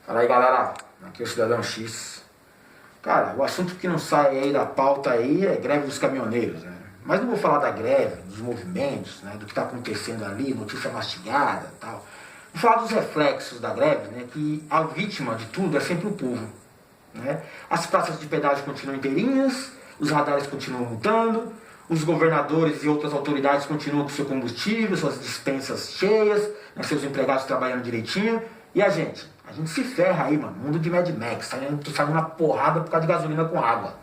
Fala aí, galera, aqui é o Cidadão X. Cara, o assunto que não sai aí da pauta aí é greve dos caminhoneiros, né? Mas não vou falar da greve, dos movimentos, né, do que está acontecendo ali, notícia mastigada e tal. Vou falar dos reflexos da greve, né, que a vítima de tudo é sempre o povo, né? As praças de pedágio continuam inteirinhas, os radares continuam multando, os governadores e outras autoridades continuam com seu combustível, suas dispensas cheias, né, seus empregados trabalhando direitinho. E a gente? A gente se ferra aí, mano. Mundo de Mad Max, saindo na porrada por causa de gasolina com água.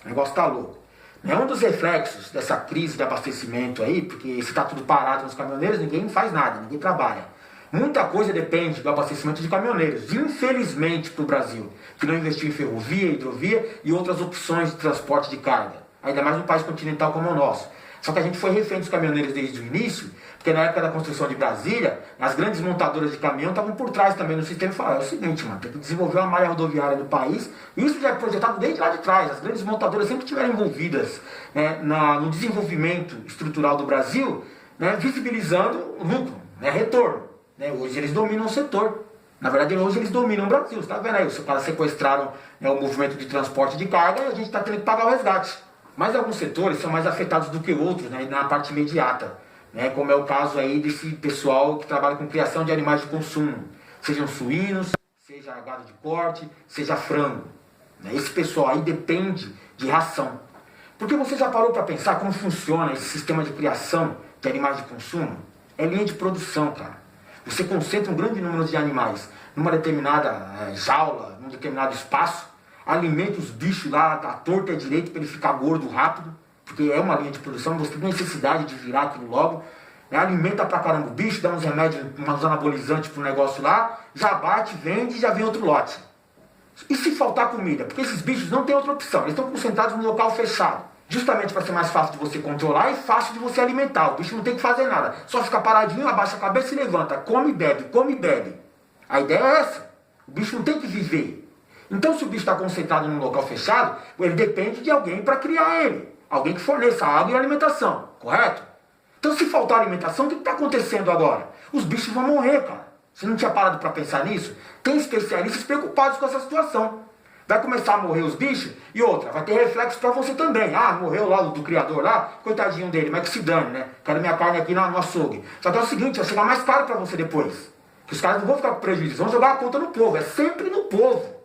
O negócio tá louco. É um dos reflexos dessa crise de abastecimento aí, porque se tá tudo parado nos caminhoneiros, ninguém faz nada, ninguém trabalha. Muita coisa depende do abastecimento de caminhoneiros, infelizmente, para o Brasil, que não investiu em ferrovia, hidrovia e outras opções de transporte de carga. Ainda mais num país continental como o nosso. Só que a gente foi refém dos caminhoneiros desde o início, porque na época da construção de Brasília, as grandes montadoras de caminhão estavam por trás também no sistema e falaram, é o seguinte, mano, tem que desenvolver uma malha rodoviária do país, e isso já é projetado desde lá de trás. As grandes montadoras sempre estiveram envolvidas, né, no desenvolvimento estrutural do Brasil, né, visibilizando o lucro, né, retorno. Né, hoje eles dominam o setor. Na verdade, hoje eles dominam o Brasil. Você está vendo aí, os caras sequestraram, né, o movimento de transporte de carga e a gente está tendo que pagar o resgate. Mas alguns setores são mais afetados do que outros, né, na parte imediata, né, como é o caso aí desse pessoal que trabalha com criação de animais de consumo, sejam suínos, seja gado de corte, seja frango. Né, esse pessoal aí depende de ração. Porque você já parou para pensar como funciona esse sistema de criação de animais de consumo? É linha de produção, cara. Você concentra um grande número de animais numa determinada jaula, num determinado espaço, alimenta os bichos lá à torta e à direita para ele ficar gordo rápido, porque é uma linha de produção, você tem necessidade de virar aquilo logo, né? Alimenta pra caramba o bicho, dá uns remédios, uns anabolizantes pro negócio lá, já bate, vende e já vem outro lote. E se faltar comida? Porque esses bichos não tem outra opção, eles estão concentrados num local fechado, justamente para ser mais fácil de você controlar e fácil de você alimentar. O bicho não tem que fazer nada, só fica paradinho, abaixa a cabeça e levanta, come e bebe, come e bebe. A ideia é essa, o bicho não tem que viver. Então, se o bicho está concentrado num local fechado, ele depende de alguém para criar ele. Alguém que forneça água e alimentação, correto? Então, se faltar alimentação, o que está acontecendo agora? Os bichos vão morrer, cara. Você não tinha parado para pensar nisso? Tem especialistas preocupados com essa situação. Vai começar a morrer os bichos e outra, vai ter reflexo para você também. Ah, morreu lá do criador lá, coitadinho dele, mas que se dane, né? Quero minha carne aqui no açougue. Só que é o seguinte, vai chegar mais caro para você depois. Que os caras não vão ficar com prejuízo, vão jogar a conta no povo. É sempre no povo.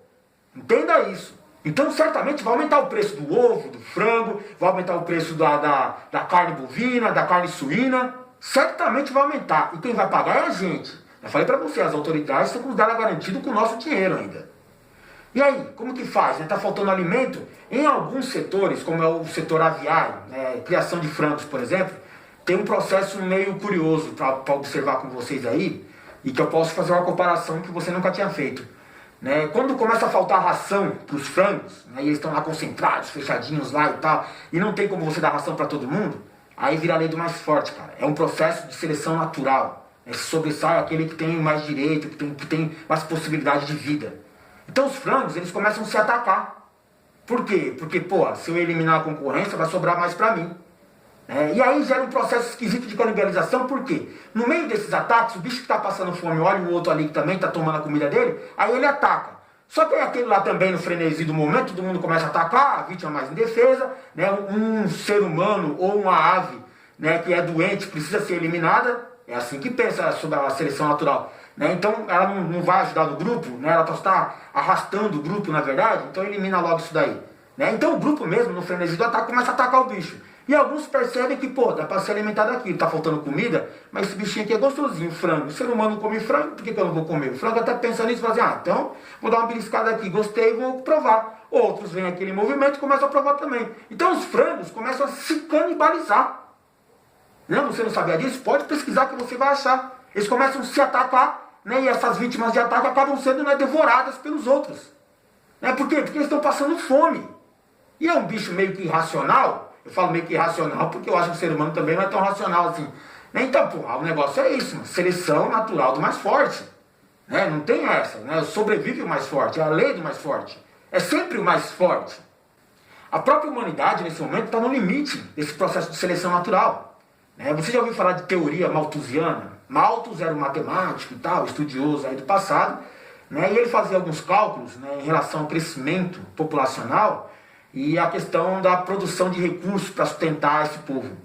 Entenda isso. Então, certamente, vai aumentar o preço do ovo, do frango, vai aumentar o preço da carne bovina, da carne suína. Certamente vai aumentar. E quem vai pagar é a gente. Eu falei para você, as autoridades estão com os dados garantidos com o nosso dinheiro ainda. E aí, como que faz? Está faltando alimento? Em alguns setores, como é o setor aviário, né, criação de frangos, por exemplo, tem um processo meio curioso para observar com vocês aí, e que eu posso fazer uma comparação que você nunca tinha feito. Né, quando começa a faltar ração para os frangos, né, e eles estão lá concentrados, fechadinhos lá e tal, e não tem como você dar ração para todo mundo, aí vira a lei do mais forte, cara. É um processo de seleção natural. Né, se sobressai aquele que tem mais direito, que tem mais possibilidade de vida. Então os frangos, eles começam a se atacar. Por quê? Porque, pô, se eu eliminar a concorrência, vai sobrar mais para mim. E aí gera um processo esquisito de canibalização, por quê? No meio desses ataques, o bicho que está passando fome olha o outro ali que também está tomando a comida dele, aí ele ataca. Só que aquele lá também, no frenesi do momento, todo mundo começa a atacar, a vítima mais indefesa, né? Um ser humano ou uma ave, né, que é doente, precisa ser eliminada, é assim que pensa sobre a seleção natural. Né? Então ela não vai ajudar no grupo, né? Ela está arrastando o grupo, na verdade, então elimina logo isso daí. Né? Então o grupo mesmo, no frenesi do ataque, começa a atacar o bicho. E alguns percebem que, pô, dá para se alimentar daquilo, tá faltando comida, mas esse bichinho aqui é gostosinho, frango. O ser humano não come frango, por que eu não vou comer? O frango até pensa nisso e fala assim, então vou dar uma beliscada aqui, gostei, vou provar. Outros veem aquele movimento e começam a provar também. Então os frangos começam a se canibalizar. Não, você não sabia disso? Pode pesquisar que você vai achar. Eles começam a se atacar, né, e essas vítimas de ataque acabam sendo, né, devoradas pelos outros. Né? Por quê? Porque eles estão passando fome. E é um bicho meio que irracional. Eu falo meio que irracional porque eu acho que o ser humano também não é tão racional assim. Então, pô, o negócio é isso, mano. Seleção natural do mais forte. Né? Não tem essa, né? Sobrevive o mais forte, é a lei do mais forte. É sempre o mais forte. A própria humanidade, nesse momento, está no limite desse processo de seleção natural. Né? Você já ouviu falar de teoria malthusiana? Malthus era um matemático e tal, estudioso aí do passado, né? E ele fazia alguns cálculos, né, em relação ao crescimento populacional e a questão da produção de recursos para sustentar esse povo.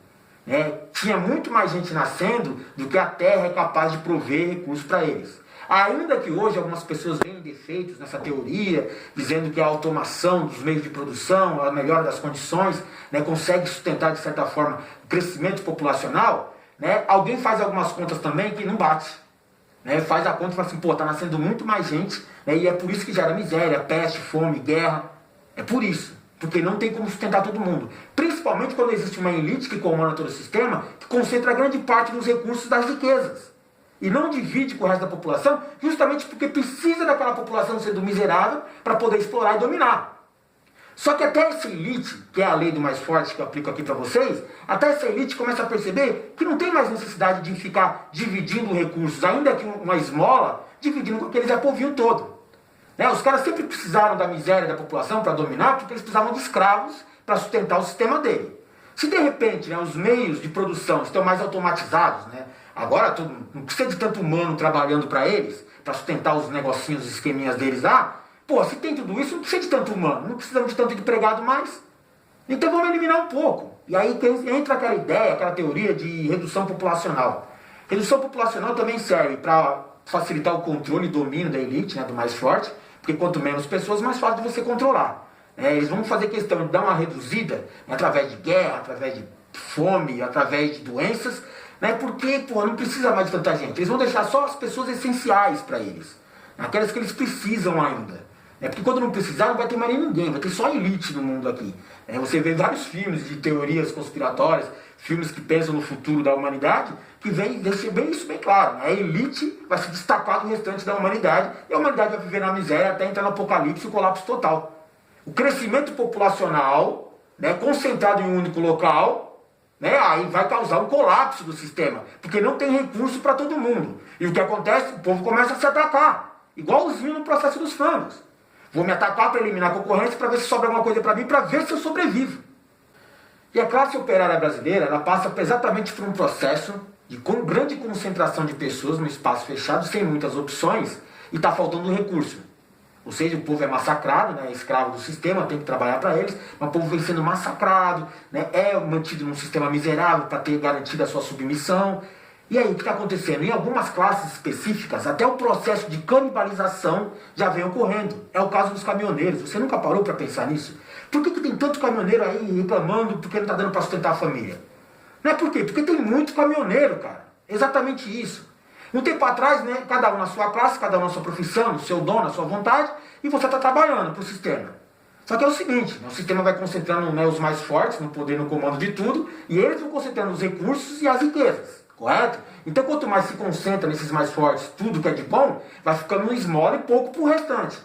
Né? Tinha muito mais gente nascendo do que a terra é capaz de prover recursos para eles. Ainda que hoje algumas pessoas veem defeitos nessa teoria, dizendo que a automação dos meios de produção, a melhora das condições, né, consegue sustentar de certa forma o crescimento populacional, né, alguém faz algumas contas também que não bate. Né, faz a conta e fala assim, pô, tá nascendo muito mais gente, né, e é por isso que gera miséria, peste, fome, guerra. É por isso. Porque não tem como sustentar todo mundo. Principalmente quando existe uma elite que comanda todo o sistema, que concentra grande parte dos recursos das riquezas. E não divide com o resto da população, justamente porque precisa daquela população sendo miserável para poder explorar e dominar. Só que até essa elite, que é a lei do mais forte que eu aplico aqui para vocês, até essa elite começa a perceber que não tem mais necessidade de ficar dividindo recursos, ainda que uma esmola, dividindo com aqueles povinho todo. Né? Os caras sempre precisaram da miséria da população para dominar, porque eles precisavam de escravos para sustentar o sistema dele. Se de repente, né, os meios de produção estão mais automatizados, né, agora não precisa de tanto humano trabalhando para eles, para sustentar os negocinhos, os esqueminhas deles lá, pô, se tem tudo isso, não precisa de tanto humano, não precisamos de tanto empregado mais. Então vamos eliminar um pouco. E aí entra aquela ideia, aquela teoria de redução populacional. Redução populacional também serve para facilitar o controle e domínio da elite, né, do mais forte, porque quanto menos pessoas, mais fácil de você controlar. Eles vão fazer questão de dar uma reduzida, né, através de guerra, através de fome, através de doenças, né, porque pô, não precisa mais de tanta gente. Eles vão deixar só as pessoas essenciais para eles, aquelas que eles precisam ainda. Porque quando não precisar, não vai ter mais ninguém, vai ter só elite no mundo aqui. Você vê vários filmes de teorias conspiratórias, filmes que pensam no futuro da humanidade, que deixa bem isso bem claro. A elite vai se destacar do restante da humanidade, e a humanidade vai viver na miséria até entrar no apocalipse e o colapso total. O crescimento populacional, né, concentrado em um único local, né, aí vai causar um colapso do sistema, porque não tem recurso para todo mundo. E o que acontece? O povo começa a se atacar, igualzinho no processo dos frangos. Vou me atacar para eliminar a concorrência, para ver se sobra alguma coisa para mim, para ver se eu sobrevivo. E a classe operária brasileira, ela passa exatamente por um processo de grande concentração de pessoas num espaço fechado, sem muitas opções, e está faltando recurso. Ou seja, o povo é massacrado, né, é escravo do sistema, tem que trabalhar para eles, mas o povo vem sendo massacrado, né, é mantido num sistema miserável para ter garantido a sua submissão. E aí, o que está acontecendo? Em algumas classes específicas, até o processo de canibalização já vem ocorrendo. É o caso dos caminhoneiros. Você nunca parou para pensar nisso? Por que tem tanto caminhoneiro aí reclamando porque não está dando para sustentar a família? Não é por quê? Porque tem muito caminhoneiro, cara. Exatamente isso. Um tempo atrás, né, cada um na sua classe, cada um na sua profissão, no seu dom, na sua vontade, e você está trabalhando para o sistema. Só que é o seguinte, o sistema vai concentrando, né, os mais fortes no poder, no comando de tudo, e eles vão concentrando os recursos e as riquezas. Correto? Então, quanto mais se concentra nesses mais fortes, tudo que é de bom, vai ficando um esmola e pouco para o restante.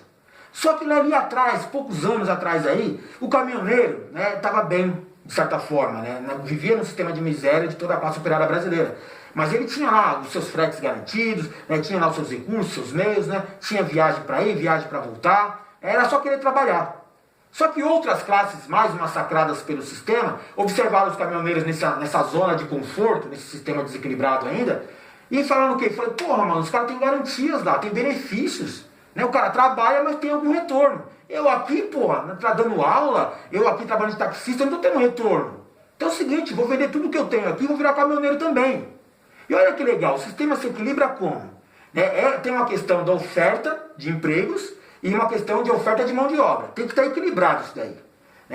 Só que ali atrás, poucos anos atrás aí, o caminhoneiro estava bem, de certa forma, né, vivia num sistema de miséria de toda a classe operária brasileira. Mas ele tinha lá os seus fretes garantidos, né, tinha lá os seus recursos, seus meios, né, tinha viagem para ir, viagem para voltar, era só querer trabalhar. Só que outras classes mais massacradas pelo sistema observaram os caminhoneiros nessa zona de conforto, nesse sistema desequilibrado ainda, e falaram o quê? Falei, porra, mano, os caras têm garantias lá, tem benefícios. Né? O cara trabalha, mas tem algum retorno. Eu aqui, porra, tá dando aula, eu aqui trabalhando de taxista, eu não tô tendo retorno. Então é o seguinte, vou vender tudo que eu tenho aqui e vou virar caminhoneiro também. E olha que legal, o sistema se equilibra como? Tem uma questão da oferta de empregos, e uma questão de oferta de mão de obra. Tem que estar equilibrado isso daí.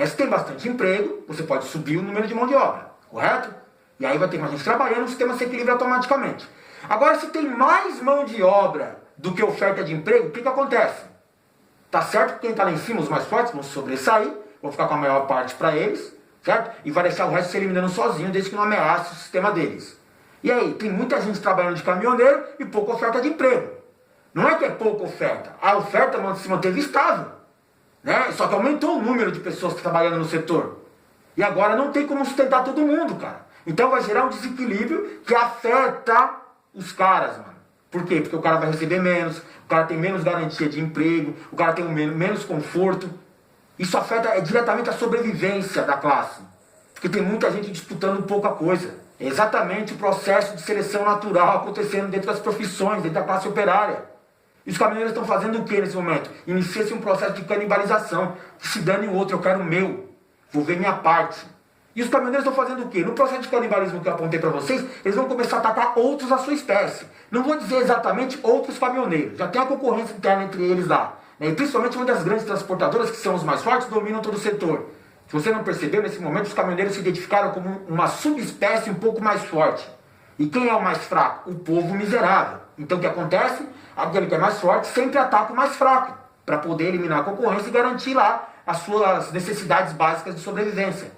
Se tem bastante emprego, você pode subir o número de mão de obra, correto? E aí vai ter mais gente trabalhando, o sistema se equilibra automaticamente. Agora, se tem mais mão de obra do que oferta de emprego, o que acontece? Tá certo que quem está lá em cima, os mais fortes, vão sobressair, vão ficar com a maior parte para eles, certo? E vai deixar o resto se eliminando sozinho, desde que não ameace o sistema deles. E aí, tem muita gente trabalhando de caminhoneiro e pouca oferta de emprego. Não é que é pouca oferta, a oferta se manteve estável, né? Só que aumentou o número de pessoas trabalhando no setor. E agora não tem como sustentar todo mundo, cara. Então vai gerar um desequilíbrio que afeta os caras, mano. Por quê? Porque o cara vai receber menos, o cara tem menos garantia de emprego, o cara tem menos conforto. Isso afeta diretamente a sobrevivência da classe. Porque tem muita gente disputando pouca coisa. É exatamente o processo de seleção natural acontecendo dentro das profissões, dentro da classe operária. E os caminhoneiros estão fazendo o que nesse momento? Inicia-se um processo de canibalização. Se dane o outro, eu quero o meu. Vou ver minha parte. E os caminhoneiros estão fazendo o quê? No processo de canibalismo que eu apontei para vocês, eles vão começar a atacar outros da sua espécie. Não vou dizer exatamente outros caminhoneiros. Já tem a concorrência interna entre eles lá. E principalmente uma das grandes transportadoras, que são os mais fortes, dominam todo o setor. Se você não percebeu, nesse momento os caminhoneiros se identificaram como uma subespécie um pouco mais forte. E quem é o mais fraco? O povo miserável. Então o que acontece? Aquele que é mais forte sempre ataca o mais fraco, para poder eliminar a concorrência e garantir lá as suas necessidades básicas de sobrevivência.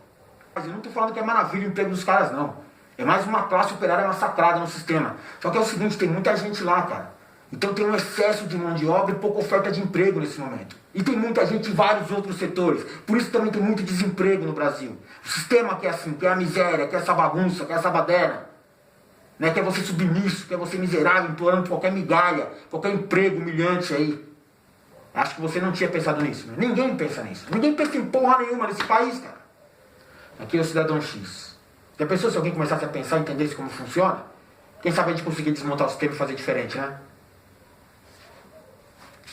Mas eu não estou falando que é maravilha o emprego dos caras, não. É mais uma classe operária massacrada no sistema. Só que é o seguinte, tem muita gente lá, cara. Então tem um excesso de mão de obra e pouca oferta de emprego nesse momento. E tem muita gente em vários outros setores. Por isso também tem muito desemprego no Brasil. O sistema que é assim, que é a miséria, que é essa bagunça, que é essa baderna. Né? Que é você submisso, que é você miserável, implorando qualquer migalha, qualquer emprego humilhante aí. Acho que você não tinha pensado nisso. Né? Ninguém pensa nisso. Ninguém pensa em porra nenhuma nesse país, cara. Aqui é o cidadão X. Já pensou se alguém começasse a pensar e entendesse como funciona? Quem sabe a gente conseguir desmontar o sistema e fazer diferente, né?